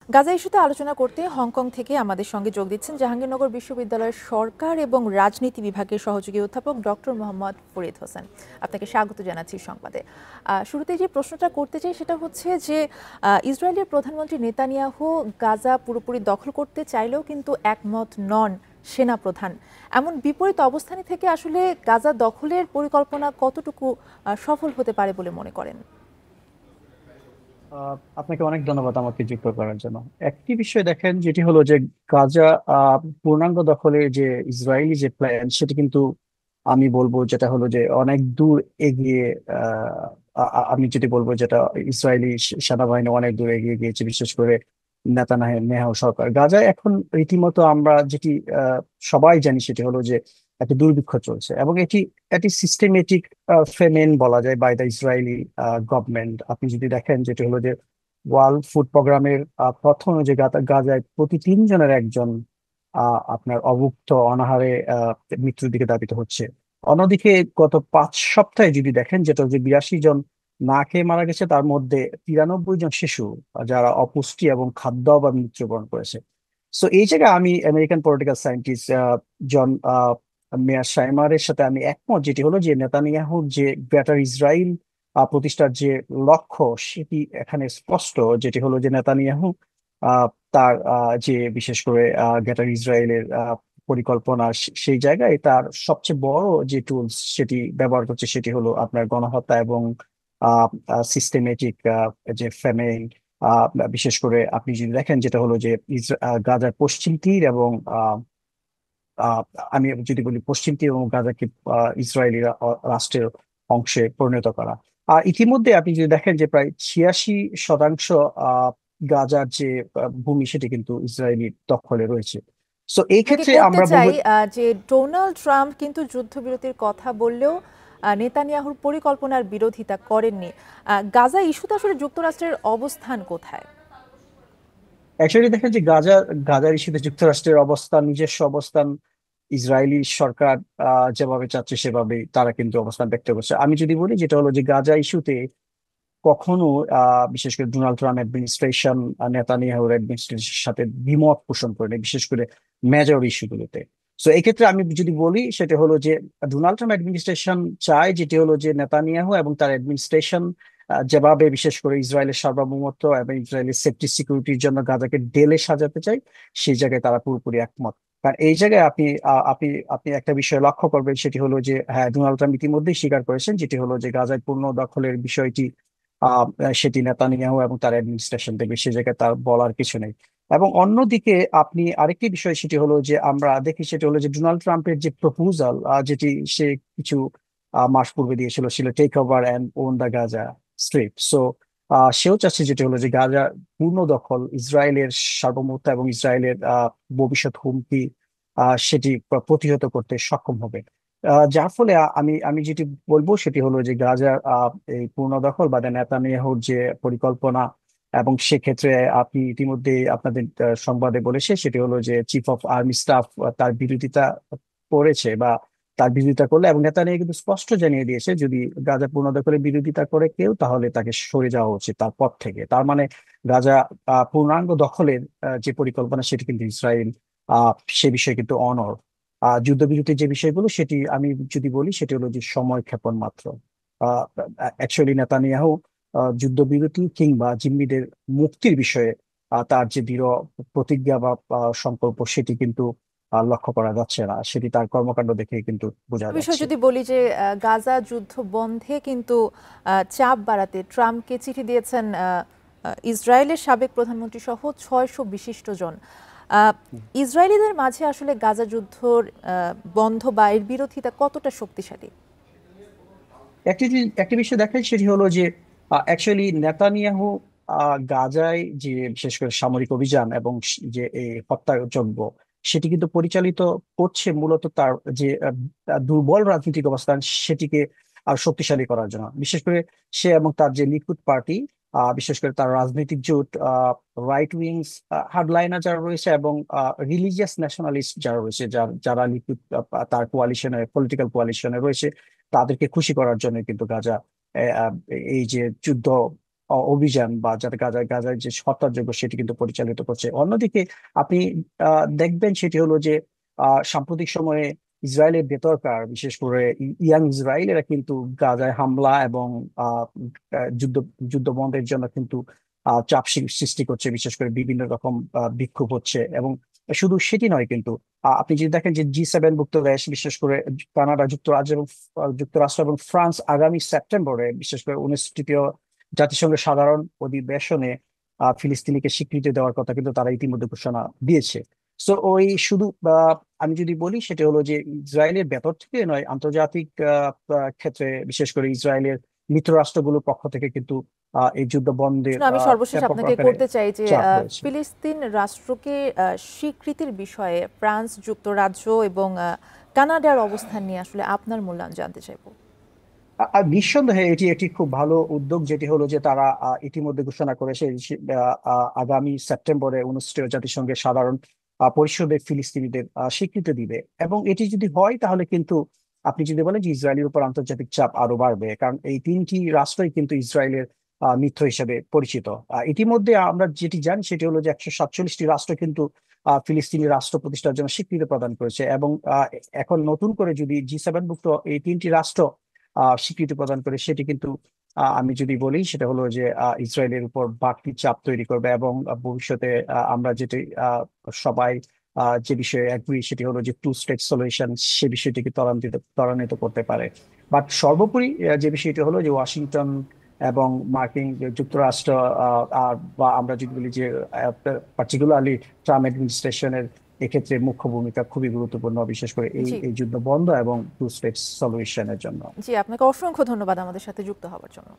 গাজা ইস্যুতে আলোচনা করতে হংকং থেকে আমাদের সঙ্গে যোগ দিচ্ছেন জাহাঙ্গীরনগর বিশ্ববিদ্যালয়ের সরকার এবং রাজনীতি বিভাগের সহযোগী অধ্যাপক ডক্টর মোহাম্মদ ফরিদ হোসেন। আপনাকে স্বাগত জানাচ্ছি সংবাদে। শুরুতে যে প্রশ্নটা করতে চাই সেটা হচ্ছে যে ইসরায়েলের প্রধানমন্ত্রী নেতানিয়াহু গাজা পুরোপুরি দখল করতে চাইলেও কিন্তু একমত নন সেনা প্রধান। এমন বিপরীত অবস্থানে থেকে আসলে গাজা দখলের পরিকল্পনা কতটুকু সফল হতে পারে বলে মনে করেন? আপনাকে অনেক ধন্যবাদ আমাকে যুক্ত করার জন্য। একটি বিষয় দেখেন, যেটি হলো যে গাজা পূর্ণাঙ্গ দখলে যে ইসরায়েলি যে প্ল্যান, সেটি কিন্তু আমি বলবো যেটা হলো যে অনেক দূর এগিয়ে। আমি যদি বলবো যেটা ইসরায়েলি সেনাবাহিনী অনেক দূর এগিয়ে গিয়েছে, বিশেষ করে নেতানিয়াহু সরকার। গাজায় এখন রীতিমতো আমরা যেটি সবাই জানি, সেটি হলো যে একটা দুর্ভিক্ষ চলছে, এবং এটি এটি সিস্টেমেটিক ফেমেন বলা যায় বাই দ্য ইসরায়েলি গভর্নমেন্ট। আপনি যদি দেখেন, যেটি হলো যে ওয়ার্ল্ড ফুড প্রোগ্রামের তথ্য অনুযায়ী গাজায় প্রতি তিনজনের একজন আপনার অভুক্ত অনাহারে মৃত্যুর দিকে ধাবিত হচ্ছে। অন্যদিকে গত 5 সপ্তাহে যদি দেখেন, যেটা যে 82 জন না খেয়ে মারা গেছে, তার মধ্যে 93 জন শিশু যারা অপুষ্টি এবং খাদ্য অভাবে মৃত্যুবরণ করেছে। সো এই জায়গায় আমি আমেরিকান পলিটিক্যাল সায়েন্টিস্ট জন মেয়ার শাইমারের সাথে আমি একমত, যেটি হলো যে নেতানিয়াহুর যে গ্রেটার ইসরায়েল প্রতিষ্ঠার যে লক্ষ্য, সেটি এখানে স্পষ্ট। যেটি হলো যে নেতানিয়াহু আহ, তার যে বিশেষ করে গ্রেটার ইসরায়েলের পরিকল্পনা, সেই জায়গায় তার সবচেয়ে বড় যে টুলস সেটি ব্যবহার করছে, সেটি হলো আপনার গণহত্যা এবং সিস্টেমেটিক যে ফ্যামিলিং। বিশেষ করে আপনি যদি দেখেন, যেটা হলো যে গাজার পশ্চিম তীর এবং আহ, আমি যদি বলি পশ্চিম তীর এবং গাজাকে ইসরায়েলি রাষ্ট্রের অংশে পরিণত করা। আর ইতিমধ্যে আপনি যদি দেখেন যে প্রায় 86% গাজার যে ভূমি, সেটি কিন্তু ইসরায়েলি দখলে রয়েছে। তো এই আপনাকে ক্ষেত্রে করতে আমরা বলবো। চাই যে ডোনাল্ড ট্রাম্প কিন্তু যুদ্ধবিরতির কথা বললেও নেতানিয়াহুর পরিকল্পনার বিরোধিতা করেননি। গাজা ইস্যুতে আসলে যুক্তরাষ্ট্রের অবস্থান কোথায়? অ্যাকচুয়ালি দেখেন যে গাজার ইস্যুতে যুক্তরাষ্ট্রের অবস্থান, নিজস্ব অবস্থান, ইসরায়েলি সরকার যেভাবে চাচ্ছে সেভাবেই তারা কিন্তু অবস্থান ব্যক্ত করছে। আমি যদি বলি, যেটা হলো যে গাজা ইস্যুতে কখনো বিশেষ করে ডোনাল্ড ট্রাম্প অ্যাডমিনিস্ট্রেশন নেতানিয়াহুর অ্যাডমিনিস্ট্রেশনের সাথে দ্বিমত পোষণ করেনি, বিশেষ করে মেজর ইস্যুগুলোতে। সো এই ক্ষেত্রে আমি যদি বলি, সেটা হলো যে ডোনাল্ড ট্রাম্প অ্যাডমিনিস্ট্রেশন চায়, যেটি হলো যে নেতানিয়াহু এবং তার অ্যাডমিনিস্ট্রেশন যেভাবে বিশেষ করে ইসরায়েলের সার্বভৌমত্ব এবং ইসরায়েলের সেফটি সিকিউরিটির জন্য গাজাকে ঢেলে সাজাতে চায়, সেই জায়গায় তারা পুরোপুরি একমত। কারণ এই জায়গায় আপনি আপনি একটা বিষয় লক্ষ্য করবেন, সেটি হলো যে হ্যাঁ, ডোনাল্ড ট্রাম্প ইতিমধ্যেই স্বীকার করেছেন, যেটি হলো যে গাজায় পূর্ণ দখলের বিষয়টি আহ সেটি নেতানিয়াহু এবং তার অ্যাডমিনিস্ট্রেশন দেখবে, সে জায়গায় তার বলার কিছু নেই। এবং অন্যদিকে আপনি আরেকটি বিষয়, সেটি হলো যে আমরা দেখি, সেটি হলো যে ডোনাল্ড ট্রাম্পের যে প্রপোজাল, যেটি সে কিছু মাস পূর্বে দিয়েছিল, ছিল take over and own the Gaza strip. So সেও চাচ্ছে, যেটি হলো যে গাজা পূর্ণ দখল, ইসরায়েলের সার্বভৌমত্ব এবং ইসরায়েলের ভবিষ্যৎ হুমকি সেটি প্রতিহত করতে সক্ষম হবে। যার ফলে আমি আমি যেটি বলবো, সেটি হলো যে গাজার এই পূর্ণ দখল বা নেতানিয়াহুর যে পরিকল্পনা, এবং সেক্ষেত্রে আপনি ইতিমধ্যে আপনাদের সংবাদে বলেছে, সেটি হলো যে চিফ অফ আর্মি স্টাফ তার বিরোধিতা করেছে, বা তার বিরোধিতা করলে, এবং নেতানিয়াহু কিন্তু স্পষ্ট জানিয়ে দিয়েছে, যদি গাজা পূর্ণ দখলের বিরোধিতা করে কেউ, তাহলে তাকে সরে যাওয়া উচিত তার পথ থেকে। তার মানে গাজা পূর্ণাঙ্গ দখলের যে পরিকল্পনা, সেটি কিন্তু ইসরায়েল আহ সে বিষয়ে কিন্তু অনড়। যুদ্ধবিরতির যে বিষয়গুলো, সেটি আমি যদি বলি, সেটি হলো যে সময় ক্ষেপণ মাত্র। অ্যাকচুয়ালি নেতানিয়াহু যুদ্ধবিরতি কিংবা জিম্মিদের মুক্তির বিষয়ে তার যে দৃঢ় প্রতিজ্ঞা বা সংকল্প, সেটি কিন্তু লক্ষ্য করা যাচ্ছে না, সেটি তার কর্মকাণ্ড দেখে কিন্তু বোঝা বিষয় যাচ্ছে। যদি বলি যে গাজা যুদ্ধ বন্ধে কিন্তু চাপ বাড়াতে ট্রাম্পকে চিঠি দিয়েছেন ইসরায়েলের সাবেক প্রধানমন্ত্রী সহ 600 বিশিষ্ট জন। আহ, ইসরায়েলিদের মাঝে আসলে গাজা যুদ্ধর বন্ধ বা এর বিরোধিতা কতটা শক্তিশালী? একটি বিষয় দেখেন, সেটি হলো যে অ্যাকচুয়ালি নেতানিয়াহু গাজায় যে বিশেষ করে সামরিক অভিযান এবং যে এই হত্যাযজ্ঞ, সেটি কিন্তু পরিচালিত করছে মূলত তার যে দুর্বল রাজনৈতিক অবস্থান, সেটিকে আর শক্তিশালী করার জন্য। বিশেষ করে সে এবং তার যে লিকুদ পার্টি, বিশেষ করে তার রাজনৈতিক জোট, রাইট উইংস হার্ডলাইনার যারা রয়েছে এবং রিলিজিয়াস ন্যাশনালিস্ট যারা রয়েছে, যারা লিকুদ তার কোয়ালিশনে, পলিটিক্যাল কোয়ালিশনে রয়েছে, তাদেরকে খুশি করার জন্য কিন্তু গাজা এই যে যুদ্ধ অভিযান বা যাতে গাজায় গাজায় যে হত্যাযজ্ঞ সেটি কিন্তু পরিচালিত করছে। অন্যদিকে আপনি দেখবেন সেটি হলো যে সাম্প্রতিক সময়ে ইসরায়েলের ভেতরকার বিশেষ করে ইয়াং ইসরায়েলেরা কিন্তু গাজায় হামলা এবং আহ, যুদ্ধ যুদ্ধ বন্ধের জন্য কিন্তু চাপ সৃষ্টি করছে, বিশেষ করে বিভিন্ন রকম বিক্ষোভ হচ্ছে। এবং শুধু সেটি নয় কিন্তু আপনি যদি দেখেন যে G7 ভুক্ত দেশ বিশেষ করে কানাডা, যুক্তরাজ্য এবং যুক্তরাষ্ট্র এবং ফ্রান্স আগামী সেপ্টেম্বরে বিশেষ করে 29তৃতীয় জাতিসংঘের সাধারণ অধিবেশনে ফিলিস্তিনিকে স্বীকৃতি দেওয়ার কথা কিন্তু তারা ইতিমধ্যে ঘোষণা দিয়েছে। সো ওই শুধু আমি যদি বলি সেটা হলো যে ইসরায়েলের ভেতর থেকে নয়, আন্তর্জাতিক ক্ষেত্রে বিশেষ করে ইসরায়েলের মিত্র রাষ্ট্রগুলোর পক্ষ থেকে কিন্তু এই যুদ্ধ বন্ধের প্রশ্ন আমি সর্বশেষ ব্যাপক আপনাকে আকারে করতে চাই যে চাপ রয়েছে। ফিলিস্তিন রাষ্ট্রকে স্বীকৃতির বিষয়ে ফ্রান্স, যুক্তরাজ্য এবং কানাডার অবস্থান নিয়ে আসলে আপনার মূল্যায়ন জানতে চাইবো। আর নিঃসন্দেহে এটি একটি খুব ভালো উদ্যোগ, যেটি হলো যে তারা ইতিমধ্যে ঘোষণা করেছে আগামী সেপ্টেম্বরে অনুষ্ঠেয় জাতিসংঘের সাধারণ পরিষদে ফিলিস্তিনিদের স্বীকৃতি দিবে। এবং এটি যদি হয় তাহলে কিন্তু আপনি যদি বলেন যে ইসরায়েলের উপর আন্তর্জাতিক চাপ আরো বাড়বে, কারণ এই তিনটি রাষ্ট্রই কিন্তু ইসরায়েলের মিত্র হিসেবে পরিচিত। ইতিমধ্যে আমরা যেটি জানি সেটি হলো যে 147টি রাষ্ট্র কিন্তু ফিলিস্তিনি রাষ্ট্র প্রতিষ্ঠার জন্য স্বীকৃতি প্রদান করেছে। এবং এখন নতুন করে যদি G7 ভুক্ত এই তিনটি রাষ্ট্র স্বীকৃতি প্রদান করে, সেটি কিন্তু আমি যদি বলি সেটা হলো যে ইসরায়েলের উপর বাড়তি চাপ তৈরি করবে। এবং ভবিষ্যতে আমরা যেটি সবাই যে বিষয়ে এগ্রি সেটি হলো যে টু স্টেট সলিউশন, সে বিষয়টিকে ত্বরান্বিত করতে পারে। বাট সর্বোপরি যে বিষয়টি হলো যে ওয়াশিংটন এবং মার্কিন যুক্তরাষ্ট্র আর বা আমরা যদি বলি যে পার্টিকুলারলি ট্রাম্প অ্যাডমিনিস্ট্রেশনের এক্ষেত্রে মুখ্য ভূমিকা খুবই গুরুত্বপূর্ণ, বিশেষ করে এই জি, এই যুদ্ধ বন্ধ এবং টু স্টেট সলিউশনের জন্য। জি, আপনাকে অসংখ্য ধন্যবাদ আমাদের সাথে যুক্ত হওয়ার জন্য।